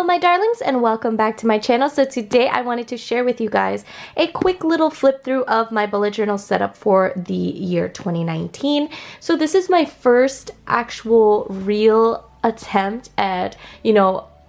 my darlings, and welcome back to my channel. So today I wanted to share with you guys a quick little flip through of my bullet journal setup for the year 2019. So this is my first actual real attempt at,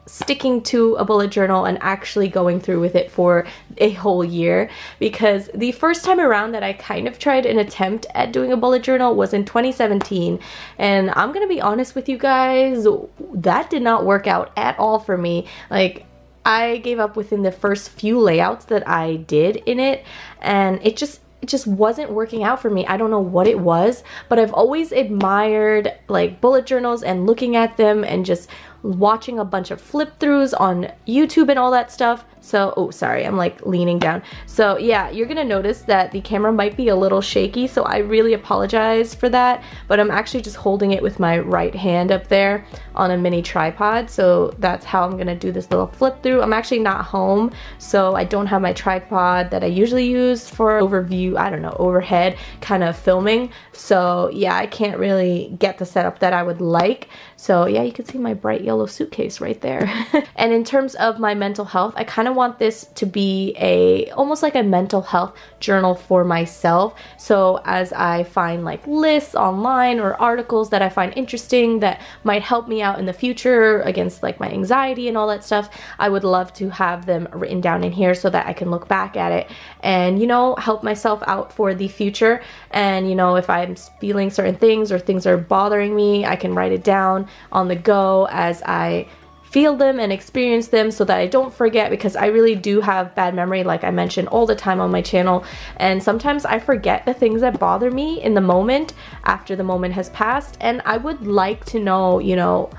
sticking to a bullet journal and actually going through with it for a whole year, because the first time around that I kind of tried an attempt at doing a bullet journal was in 2017, and I'm gonna be honest with you guys, that did not work out at all for me. Like, I gave up within the first few layouts that I did in it, and it just wasn't working out for me. I don't know what it was, but I've always admired like bullet journals and looking at them and just watching a bunch of flip throughs on YouTube and all that stuff. So, oh, sorry, I'm like leaning down. So yeah, you're gonna notice that the camera might be a little shaky, so I really apologize for that, but I'm actually just holding it with my right hand up there on a mini tripod. So that's how I'm gonna do this little flip through. I'm actually not home, so I don't have my tripod that I usually use for overview, I don't know, overhead kind of filming. So yeah, I can't really get the setup that I would like. So yeah, you can see my bright yellow suitcase right there. And in terms of my mental health, I kind of want this to be almost like a mental health journal for myself. So as I find like lists online or articles that I find interesting that might help me out in the future against like my anxiety and all that stuff, I would love to have them written down in here so that I can look back at it and, help myself out for the future. And, if I'm feeling certain things or things are bothering me, I can write it down on the go as I feel them and experience them so that I don't forget, because I really do have bad memory, like I mentioned all the time on my channel, and sometimes I forget the things that bother me in the moment after the moment has passed, and I would like to know,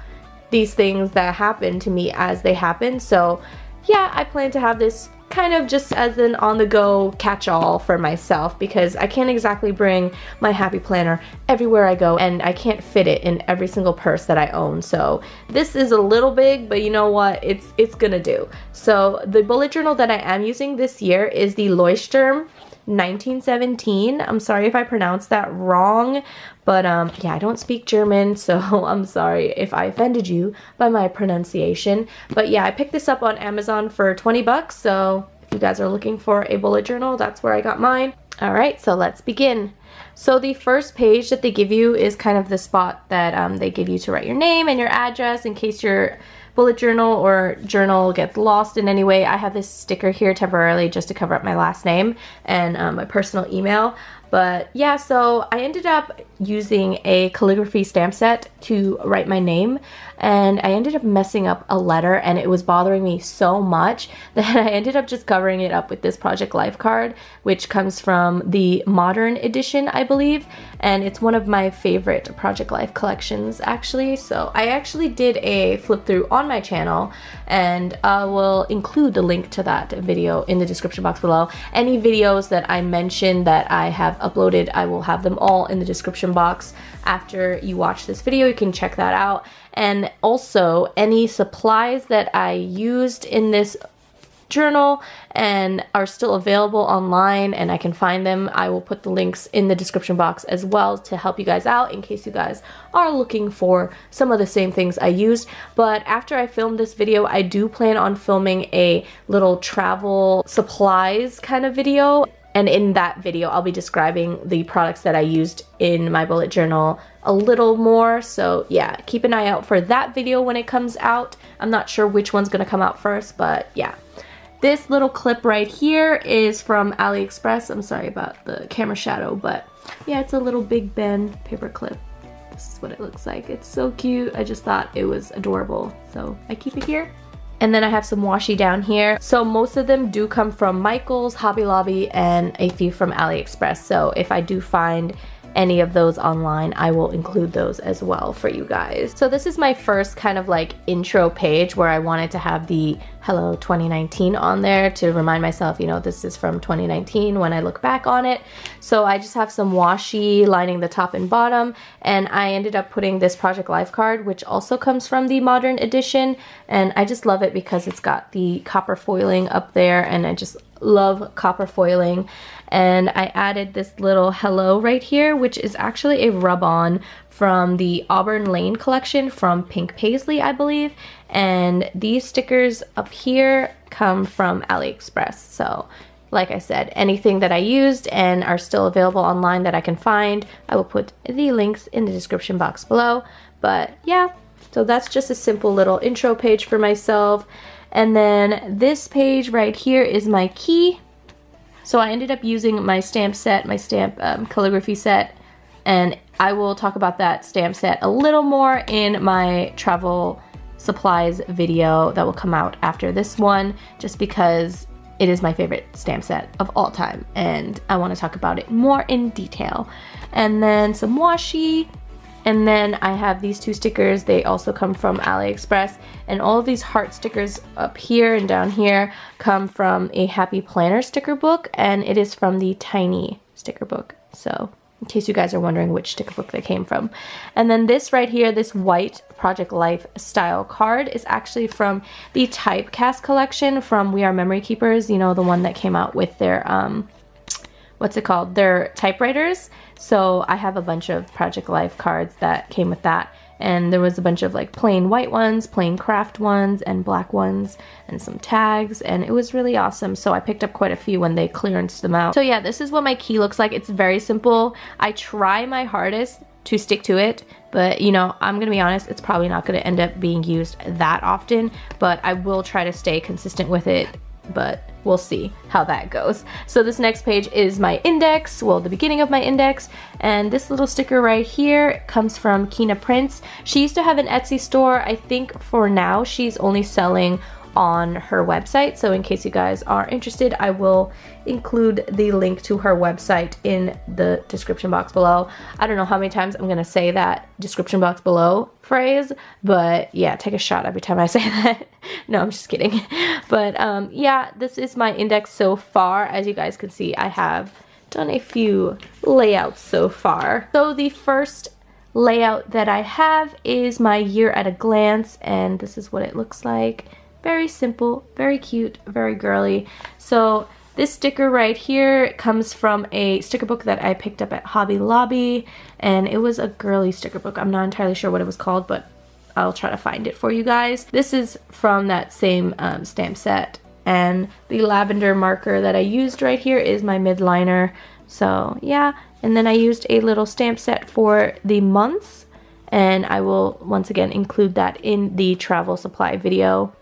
these things that happen to me as they happen. So yeah, I plan to have this kind of just as an on-the-go catch-all for myself, because I can't exactly bring my happy planner everywhere I go, and I can't fit it in every single purse that I own. So this is a little big, but you know what, it's gonna do. So the bullet journal that I am using this year is the Leuchtturm 1917. I'm sorry if I pronounced that wrong, but yeah, I don't speak German, so I'm sorry if I offended you by my pronunciation. But yeah, I picked this up on Amazon for 20 bucks, so if you guys are looking for a bullet journal, that's where I got mine. All right, so let's begin. So the first page that they give you is kind of the spot that they give you to write your name and your address in case your bullet journal or journal gets lost in any way. I have this sticker here temporarily just to cover up my last name and my personal email. But yeah, so I ended up using a calligraphy stamp set to write my name, and I ended up messing up a letter, and it was bothering me so much that I ended up just covering it up with this Project Life card, which comes from the Modern edition, I believe, and it's one of my favorite Project Life collections actually. So I actually did a flip through on my channel, and I will include the link to that video in the description box below. Any videos that I mentioned that I have uploaded, I will have them all in the description box. After you watch this video, you can check that out. And also any supplies that I used in this journal and are still available online and I can find them, I will put the links in the description box as well to help you guys out in case you guys are looking for some of the same things I used. But after I film this video, I do plan on filming a little travel supplies kind of video, and in that video I'll be describing the products that I used in my bullet journal a little more. So yeah, keep an eye out for that video when it comes out. I'm not sure which one's gonna come out first, but yeah. This little clip right here is from AliExpress. I'm sorry about the camera shadow, but yeah, it's a little Big Ben paper clip. This is what it looks like. It's so cute. I just thought it was adorable, so I keep it here. And then I have some washi down here. So most of them do come from Michael's, Hobby Lobby, and a few from AliExpress. So if I do find any of those online, I will include those as well for you guys. So this is my first kind of like intro page where I wanted to have the Hello 2019 on there to remind myself, this is from 2019 when I look back on it. So I just have some washi lining the top and bottom, and I ended up putting this Project Life card, which also comes from the Modern edition, and I just love it because it's got the copper foiling up there, and I just love copper foiling. And I added this little hello right here, which is actually a rub-on from the Auburn Lane collection from Pink Paisley, I believe. And these stickers up here come from AliExpress. So like I said, anything that I used and are still available online that I can find, I will put the links in the description box below. But yeah, so that's just a simple little intro page for myself. And then this page right here is my key. So I ended up using my stamp set, my stamp calligraphy set, and I will talk about that stamp set a little more in my travel supplies video that will come out after this one, just because it is my favorite stamp set of all time and I want to talk about it more in detail. And then some washi. And then I have these two stickers. They also come from AliExpress. And all of these heart stickers up here and down here come from a Happy Planner sticker book. And it is from the Tiny sticker book. So in case you guys are wondering which sticker book they came from. And then this right here, this white Project Life style card is actually from the Typecast collection from We Are Memory Keepers. You know, the one that came out with their, what's it called? Their typewriters. So I have a bunch of Project Life cards that came with that. And there was a bunch of like plain white ones, plain craft ones, and black ones, and some tags, and it was really awesome. So I picked up quite a few when they clearanced them out. So yeah, this is what my key looks like. It's very simple. I try my hardest to stick to it, but you know, I'm gonna be honest, it's probably not gonna end up being used that often, but I will try to stay consistent with it, but we'll see how that goes. So this next page is my index, well, the beginning of my index, and this little sticker right here comes from Kina Prince. She used to have an Etsy store. I think for now she's only selling on her website, so in case you guys are interested, I will include the link to her website in the description box below. I don't know how many times I'm gonna say that description box below phrase, but yeah, take a shot every time I say that. No, I'm just kidding. But yeah, this is my index so far. As you guys can see, I have done a few layouts so far. So the first layout that I have is my year at a glance, and this is what it looks like. Very simple, very cute, very girly. So this sticker right here comes from a sticker book that I picked up at Hobby Lobby, and it was a girly sticker book. I'm not entirely sure what it was called, but I'll try to find it for you guys. This is from that same stamp set, and the lavender marker that I used right here is my midliner. So yeah, and then I used a little stamp set for the months, and I will once again include that in the travel supply video.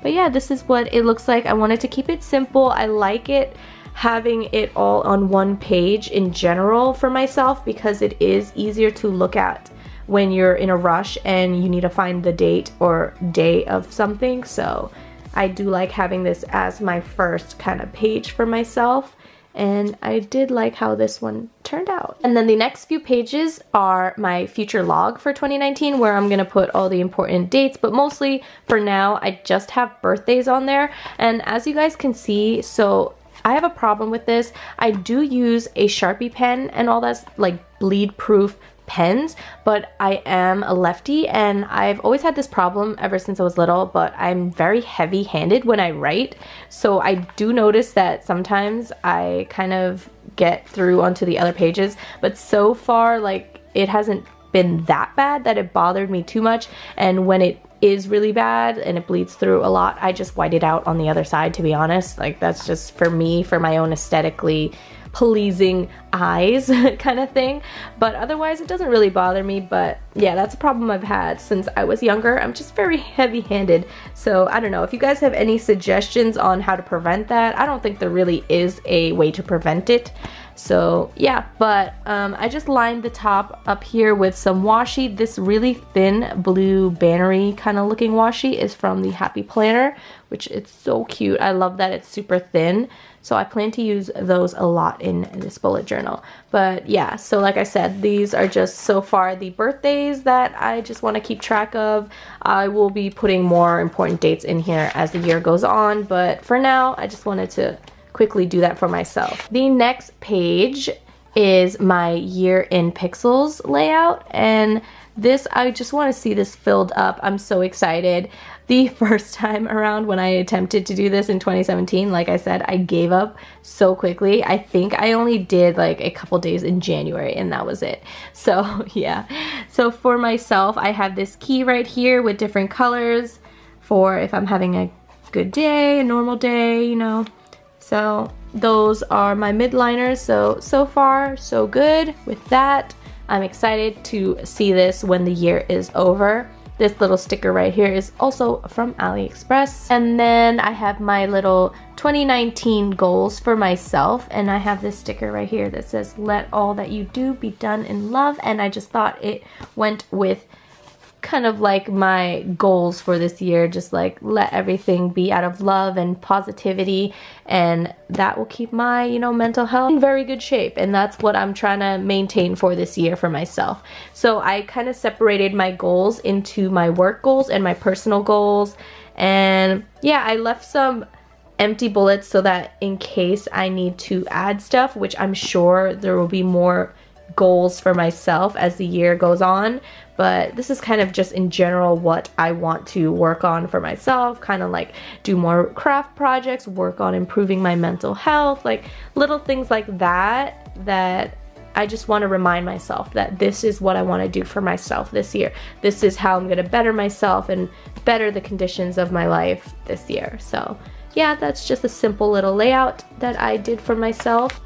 But yeah, this is what it looks like. I wanted to keep it simple. I like it having it all on one page in general for myself because it is easier to look at when you're in a rush and you need to find the date or day of something. So I do like having this as my first kind of page for myself. And I did like how this one turned out. And then the next few pages are my future log for 2019, where I'm gonna put all the important dates, but mostly for now I just have birthdays on there. And as you guys can see, so I have a problem with this. I do use a Sharpie pen and all that's like bleed proof pens, but I am a lefty and I've always had this problem ever since I was little, but I'm very heavy-handed when I write. So I do notice that sometimes I kind of get through onto the other pages, but so far like it hasn't been that bad that it bothered me too much. And when it is really bad and it bleeds through a lot, I just white it out on the other side, to be honest. Like that's just for me, for my own aesthetically pleasing eyes kind of thing. But otherwise it doesn't really bother me. But yeah, that's a problem I've had since I was younger. I'm just very heavy-handed. So I don't know if you guys have any suggestions on how to prevent that. I don't think there really is a way to prevent it. So yeah, but I just lined the top up here with some washi. This really thin blue bannery kind of looking washi is from the Happy Planner, which it's so cute. I love that it's super thin. So I plan to use those a lot in this bullet journal. But yeah, so like I said, these are just so far the birthdays that I just want to keep track of. I will be putting more important dates in here as the year goes on, but for now, I just wanted to quickly do that for myself. The next page is my year in pixels layout, and this, I just want to see this filled up. I'm so excited. The first time around when I attempted to do this in 2017, like I said, I gave up so quickly. I think I only did like a couple days in January and that was it. So yeah. So for myself, I have this key right here with different colors for if I'm having a good day, a normal day, you know. So those are my midliners. So far so good with that. I'm excited to see this when the year is over. This little sticker right here is also from AliExpress. And then I have my little 2019 goals for myself, and I have this sticker right here that says let all that you do be done in love, and I just thought it went with kind of like my goals for this year, just like let everything be out of love and positivity, and that will keep my, you know, mental health in very good shape, and that's what I'm trying to maintain for this year for myself. So I kind of separated my goals into my work goals and my personal goals, and yeah, I left some empty bullets so that in case I need to add stuff, which I'm sure there will be more goals for myself as the year goes on, but this is kind of just in general what I want to work on for myself, kind of like do more craft projects, work on improving my mental health, like little things like that, that I just want to remind myself that this is what I want to do for myself this year. This is how I'm going to better myself and better the conditions of my life this year. So yeah, that's just a simple little layout that I did for myself.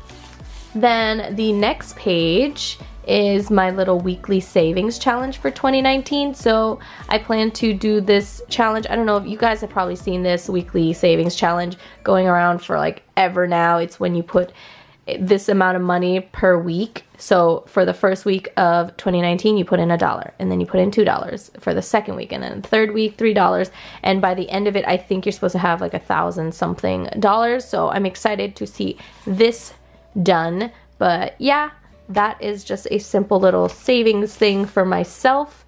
Then the next page is my little weekly savings challenge for 2019. So I plan to do this challenge. I don't know if you guys have probably seen this weekly savings challenge going around for like ever now. It's when you put this amount of money per week. So for the first week of 2019, you put in $1, and then you put in $2 for the second week, and then the third week, $3. And by the end of it, I think you're supposed to have like $1,000 something. So I'm excited to see this done. But yeah, that is just a simple little savings thing for myself.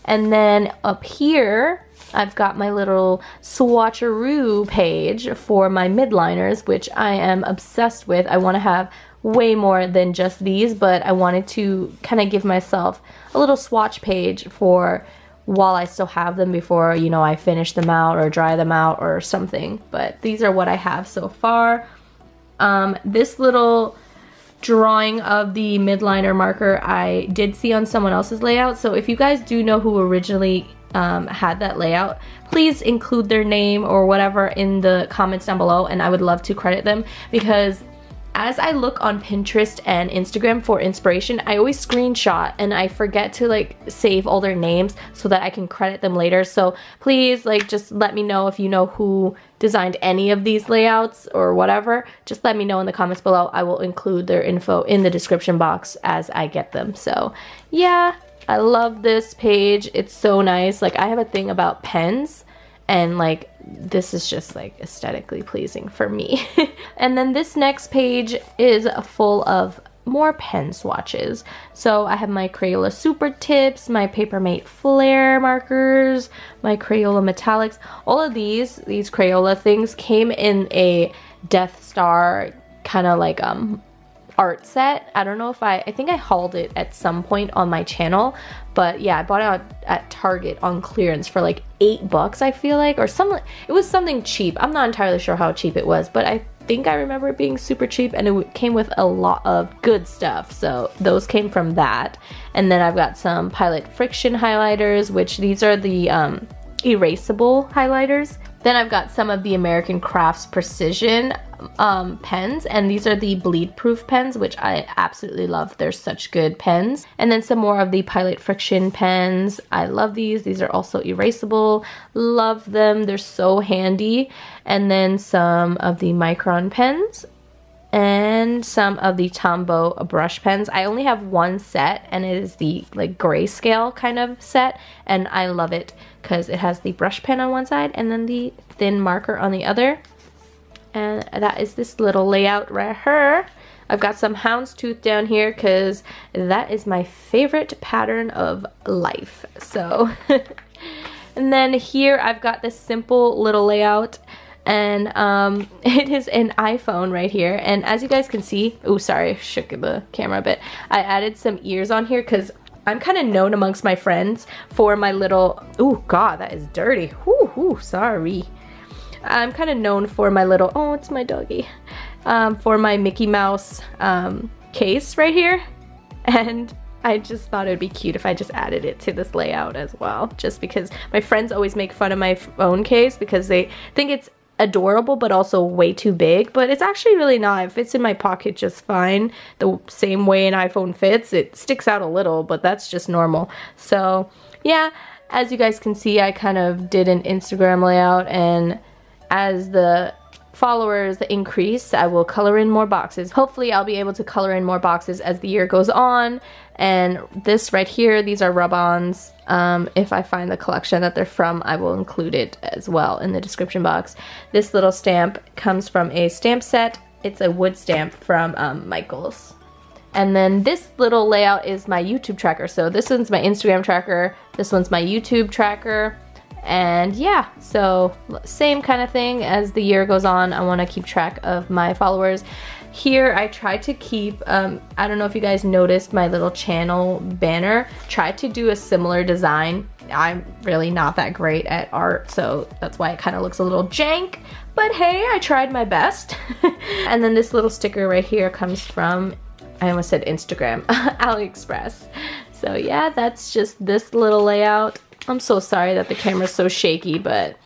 And then up here I've got my little swatcheroo page for my midliners, which I am obsessed with. I want to have way more than just these, but I wanted to kind of give myself a little swatch page for while I still have them before, you know, I finish them out or dry them out or something. But these are what I have so far. This little drawing of the midliner marker I did see on someone else's layout, so if you guys do know who originally had that layout, please include their name or whatever in the comments down below, and I would love to credit them, because as I look on Pinterest and Instagram for inspiration, I always screenshot and I forget to like save all their names so that I can credit them later. So please, like, just let me know if you know who designed any of these layouts or whatever. Just let me know in the comments below. I will include their info in the description box as I get them. So yeah, I love this page. It's so nice. Like, I have a thing about pens, and like this is just like aesthetically pleasing for me. And then this next page is full of more pen swatches. So I have my Crayola Super Tips, my Papermate Flare markers, my Crayola Metallics. All of these Crayola things came in a Death Star kind of like art set. I don't know if I think I hauled it at some point on my channel, but yeah, I bought it at Target on clearance for like $8, I feel like, or something. It was something cheap. I'm not entirely sure how cheap it was, but I think I remember it being super cheap, and it came with a lot of good stuff. So those came from that. And then I've got some Pilot Friction highlighters, which these are the erasable highlighters. Then I've got some of the American Crafts Precision pens, and these are the bleed proof pens, which I absolutely love. They're such good pens. And then some more of the Pilot Friction pens. I love these. These are also erasable. Love them. They're so handy. And then some of the Micron pens and some of the Tombow brush pens. I only have one set, and it is the like grayscale kind of set, and I love it because it has the brush pen on one side and then the thin marker on the other. And that is this little layout right here. I've got some houndstooth down here because that is my favorite pattern of life. So and then here I've got this simple little layout, and it is an iPhone right here. And as you guys can see, oh sorry, I shook the camera a bit. I added some ears on here because I'm kind of known amongst my friends for my little, oh god, that is dirty. Whoo, sorry. I'm kind of known for my little, oh, it's my doggy, for my Mickey Mouse case right here. And I just thought it would be cute if I just added it to this layout as well, just because my friends always make fun of my phone case because they think it's adorable but also way too big, but it's actually really not. It fits in my pocket just fine, the same way an iPhone fits. It sticks out a little, but that's just normal. So yeah, as you guys can see, I kind of did an Instagram layout, and as the followers increase, I will color in more boxes. Hopefully I'll be able to color in more boxes as the year goes on. And this right here, these are rub-ons. If I find the collection that they're from, I will include it as well in the description box. This little stamp comes from a stamp set. It's a wood stamp from Michaels. And then this little layout is my YouTube tracker. So this one's my Instagram tracker, this one's my YouTube tracker. And yeah, so same kind of thing. As the year goes on, I want to keep track of my followers. Here I try to keep, I don't know if you guys noticed my little channel banner, try to do a similar design. I'm really not that great at art, so that's why it kind of looks a little jank, but hey, I tried my best. And then this little sticker right here comes from, I almost said Instagram, AliExpress. So yeah, that's just this little layout. I'm so sorry that the camera's so shaky, but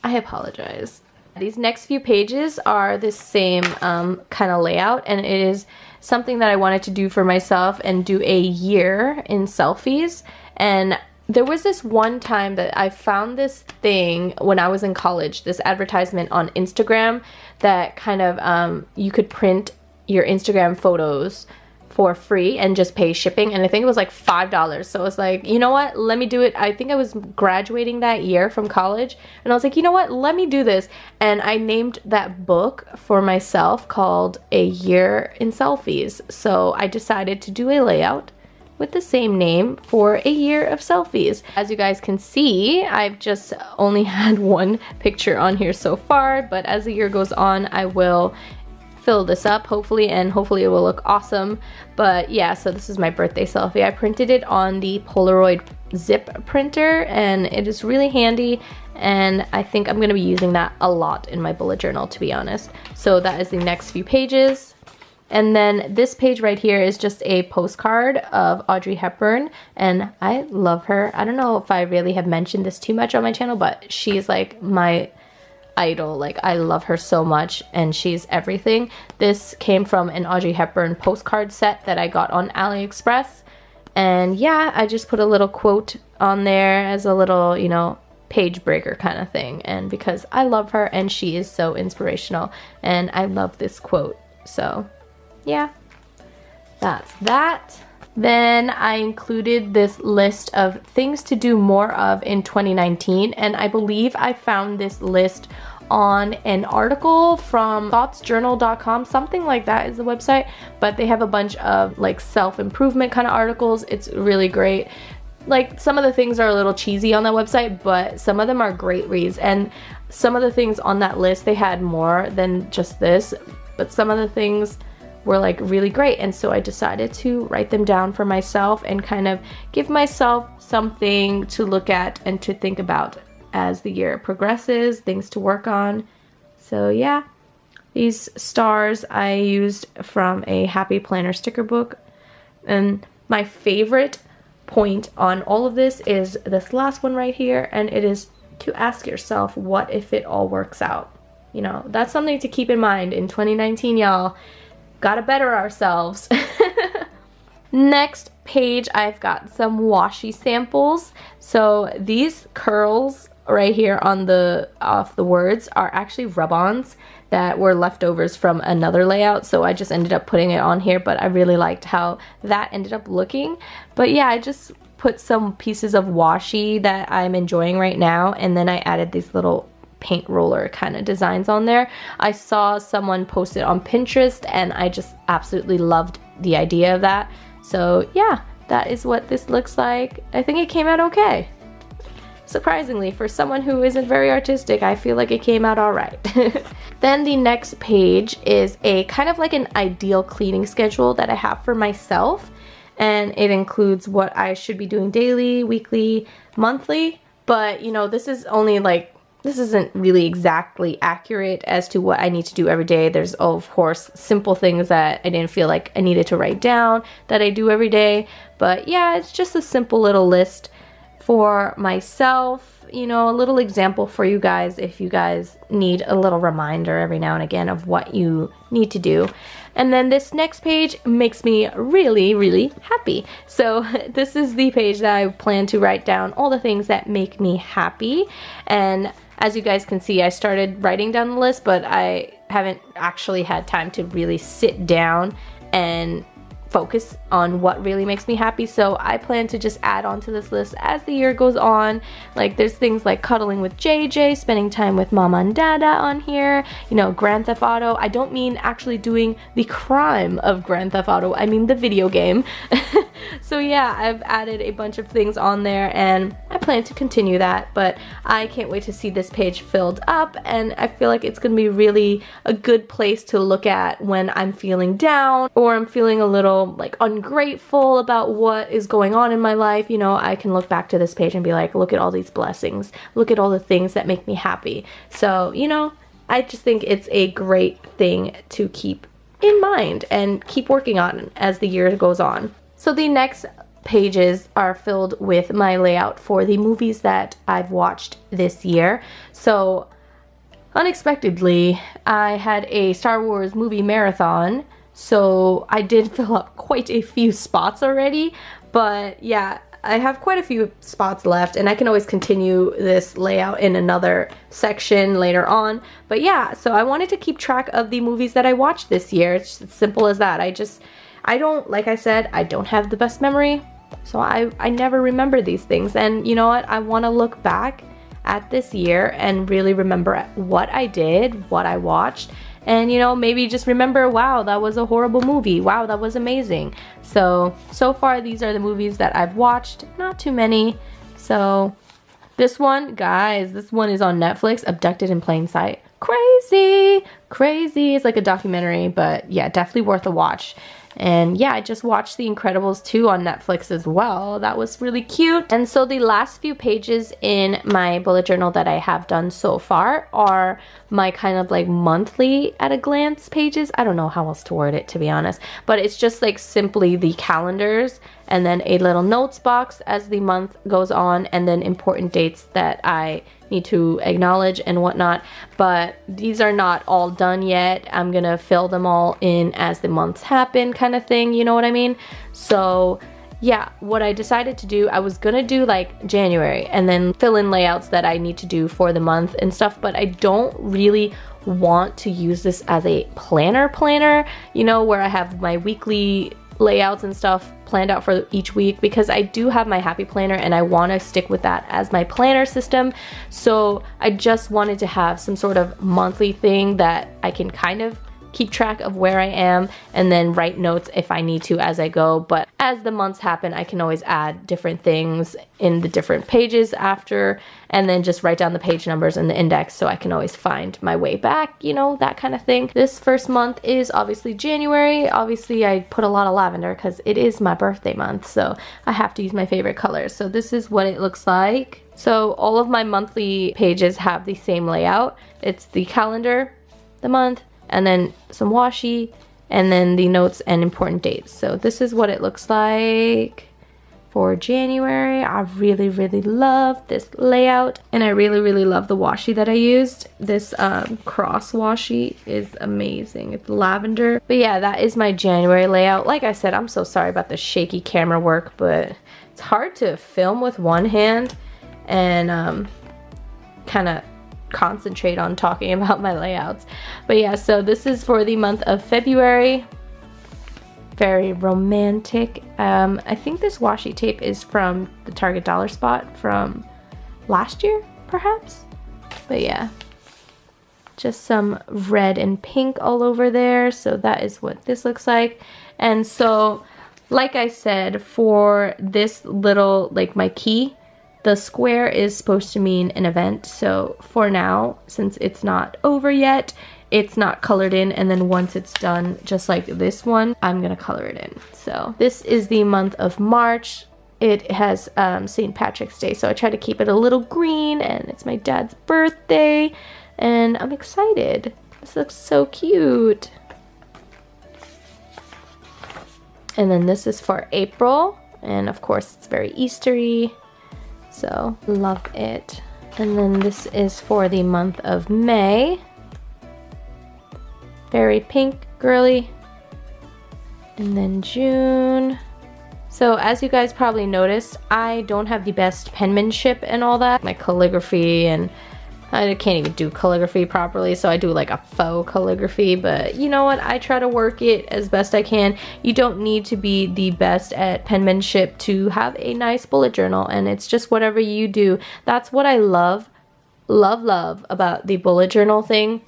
I apologize. These next few pages are the same kind of layout, and it is something that I wanted to do for myself and do a year in selfies. And there was this one time that I found this thing when I was in college, this advertisement on Instagram that kind of, you could print your Instagram photos for free and just pay shipping, and I think it was like $5. So I was like, you know what, let me do it. I think I was graduating that year from college, and I was like, you know what, let me do this. And I named that book for myself called A Year in Selfies. So I decided to do a layout with the same name for a year of selfies. As you guys can see, I've just only had one picture on here so far, but as the year goes on, I will fill this up hopefully, and hopefully it will look awesome. But yeah, so this is my birthday selfie. I printed it on the Polaroid zip printer, and it is really handy, and I think I'm gonna be using that a lot in my bullet journal, to be honest. So that is the next few pages. And then this page right here is just a postcard of Audrey Hepburn, and I love her. I don't know if I really have mentioned this too much on my channel, but she's like my idol. Like, I love her so much, and she's everything. This came from an Audrey Hepburn postcard set that I got on AliExpress, and yeah, I just put a little quote on there as a little, you know, page breaker kind of thing, and because I love her and she is so inspirational, and I love this quote. So yeah, that's that. Then I included this list of things to do more of in 2019, and I believe I found this list on an article from thoughtsjournal.com, something like that is the website, but they have a bunch of like self-improvement kind of articles. It's really great. Like, some of the things are a little cheesy on that website, but some of them are great reads, and some of the things on that list, they had more than just this, but some of the things were like really great, and so I decided to write them down for myself and kind of give myself something to look at and to think about as the year progresses, things to work on. So yeah, these stars I used from a Happy Planner sticker book, and my favorite point on all of this is this last one right here, and it is to ask yourself, what if it all works out? You know, that's something to keep in mind in 2019, y'all. Gotta better ourselves. Next page, I've got some washi samples. So these curls right here on the off the words are actually rub-ons that were leftovers from another layout, so I just ended up putting it on here, but I really liked how that ended up looking. But yeah, I just put some pieces of washi that I'm enjoying right now, and then I added these little paint roller kind of designs on there. I saw someone post it on Pinterest, and I just absolutely loved the idea of that. So yeah, that is what this looks like. I think it came out okay. Surprisingly, for someone who isn't very artistic, I feel like it came out alright. Then the next page is a kind of like an ideal cleaning schedule that I have for myself. and it includes what I should be doing daily, weekly, monthly. But you know, this is only like, this isn't really exactly accurate as to what I need to do every day. There's, of course, simple things that I didn't feel like I needed to write down that I do every day. But yeah, it's just a simple little list for myself, you know, a little example for you guys if you guys need a little reminder every now and again of what you need to do. And then this next page makes me really, really happy. So this is the page that I plan to write down all the things that make me happy. And as you guys can see, I started writing down the list, but I haven't actually had time to really sit down and focus on what really makes me happy. So I plan to just add on to this list as the year goes on. Like there's things like cuddling with JJ, spending time with mama and dada on here, you know, Grand Theft Auto. I don't mean actually doing the crime of Grand Theft Auto, I mean the video game. So yeah, I've added a bunch of things on there and I plan to continue that, but I can't wait to see this page filled up, and I feel like it's gonna be really a good place to look at when I'm feeling down or I'm feeling a little like ungrateful about what is going on in my life. You know, I can look back to this page and be like, look at all these blessings, look at all the things that make me happy. So, you know, I just think it's a great thing to keep in mind and keep working on as the year goes on. So the next pages are filled with my layout for the movies that I've watched this year. So unexpectedly, I had a Star Wars movie marathon, so I did fill up quite a few spots already. But yeah, I have quite a few spots left, and I can always continue this layout in another section later on. But yeah, so I wanted to keep track of the movies that I watched this year. It's just as simple as that. I don't, like I said, I don't have the best memory, so I never remember these things. And you know what? I want to look back at this year and really remember what I did, what I watched, and you know, maybe just remember, wow, that was a horrible movie. Wow, that was amazing. So far these are the movies that I've watched. Not too many. So this one, guys, this one is on Netflix, Abducted in Plain Sight. Crazy, crazy. It's like a documentary, but yeah, definitely worth a watch. And yeah, I just watched The Incredibles 2 on Netflix as well. That was really cute. And so the last few pages in my bullet journal that I have done so far are my kind of like monthly at a glance pages. I don't know how else to word it, to be honest, but it's just like simply the calendars and then a little notes box as the month goes on, and then important dates that I need to acknowledge and whatnot. But these are not all done yet. I'm gonna fill them all in as the months happen, kind of thing, you know what I mean? So yeah, what I decided to do, I was gonna do like January and then fill in layouts that I need to do for the month and stuff, but I don't really want to use this as a planner, you know, where I have my weekly layouts and stuff planned out for each week, because I do have my happy planner and I want to stick with that as my planner system. So I just wanted to have some sort of monthly thing that I can kind of keep track of where I am and then write notes if I need to as I go. But as the months happen, I can always add different things in the different pages after, and then just write down the page numbers in the index so I can always find my way back, you know, that kind of thing. This first month is obviously January. Obviously I put a lot of lavender because it is my birthday month, so I have to use my favorite colors. So this is what it looks like. So all of my monthly pages have the same layout. It's the calendar, the month, and then some washi, and then the notes and important dates. So this is what it looks like for January. I really, really love this layout, and I really, really love the washi that I used. This cross washi is amazing. It's lavender. But yeah, that is my January layout. Like I said, I'm so sorry about the shaky camera work, but it's hard to film with one hand and kind of concentrate on talking about my layouts. But yeah, so this is for the month of February. Very romantic. I think this washi tape is from the Target Dollar Spot from last year, perhaps. But yeah, just some red and pink all over there. So that is what this looks like. And so, like I said, for this little, like my key, the square is supposed to mean an event. So for now, since it's not over yet, it's not colored in, and then once it's done, just like this one, I'm gonna color it in. So this is the month of March. It has St. Patrick's Day, so I try to keep it a little green, and it's my dad's birthday, and I'm excited. This looks so cute. And then this is for April, and of course it's very Eastery, so love it. And then this is for the month of May. Very pink, girly. And then June. So as you guys probably noticed, I don't have the best penmanship and all that. My calligraphy, and I can't even do calligraphy properly, so I do like a faux calligraphy, but you know what? I try to work it as best I can. You don't need to be the best at penmanship to have a nice bullet journal, and it's just whatever you do. That's what I love about the bullet journal thing,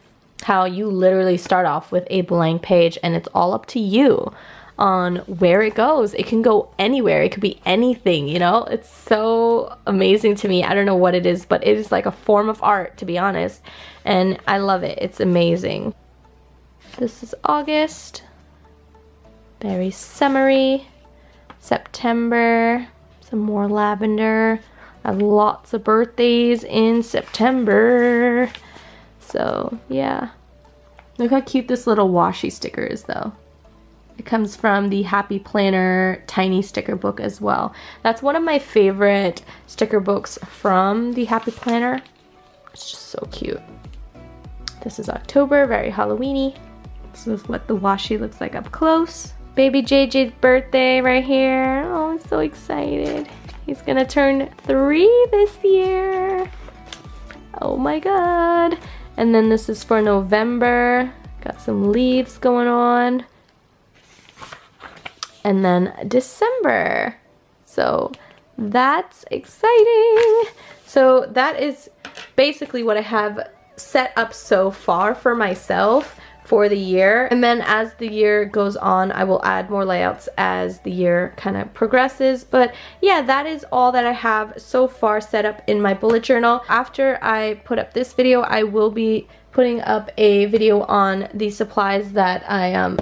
how you literally start off with a blank page and it's all up to you on where it goes. It can go anywhere. It could be anything, you know? It's so amazing to me. I don't know what it is, but it is like a form of art, to be honest. And I love it. It's amazing. This is August. Very summery. September. Some more lavender. I have lots of birthdays in September. So, yeah. Look how cute this little washi sticker is, though. It comes from the Happy Planner tiny sticker book as well. That's one of my favorite sticker books from the Happy Planner. It's just so cute. This is October, very Halloween-y. This is what the washi looks like up close. Baby JJ's birthday right here. Oh, I'm so excited. He's gonna turn 3 this year. Oh my god. And then this is for November. Got some leaves going on. And then December. So that's exciting. So that is basically what I have set up so far for myself for the year. And then as the year goes on, I will add more layouts as the year kind of progresses. But yeah, that is all that I have so far set up in my bullet journal. After I put up this video, I will be putting up a video on the supplies that I am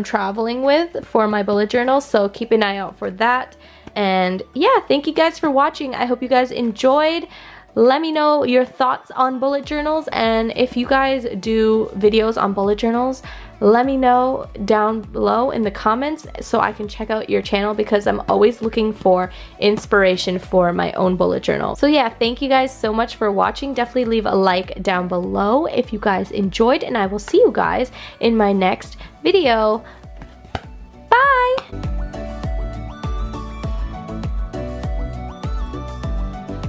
traveling with for my bullet journal, so keep an eye out for that. And yeah, thank you guys for watching. I hope you guys enjoyed. Let me know your thoughts on bullet journals, and if you guys do videos on bullet journals, let me know down below in the comments so I can check out your channel, because I'm always looking for inspiration for my own bullet journal. So yeah, thank you guys so much for watching. Definitely leave a like down below if you guys enjoyed, and I will see you guys in my next video.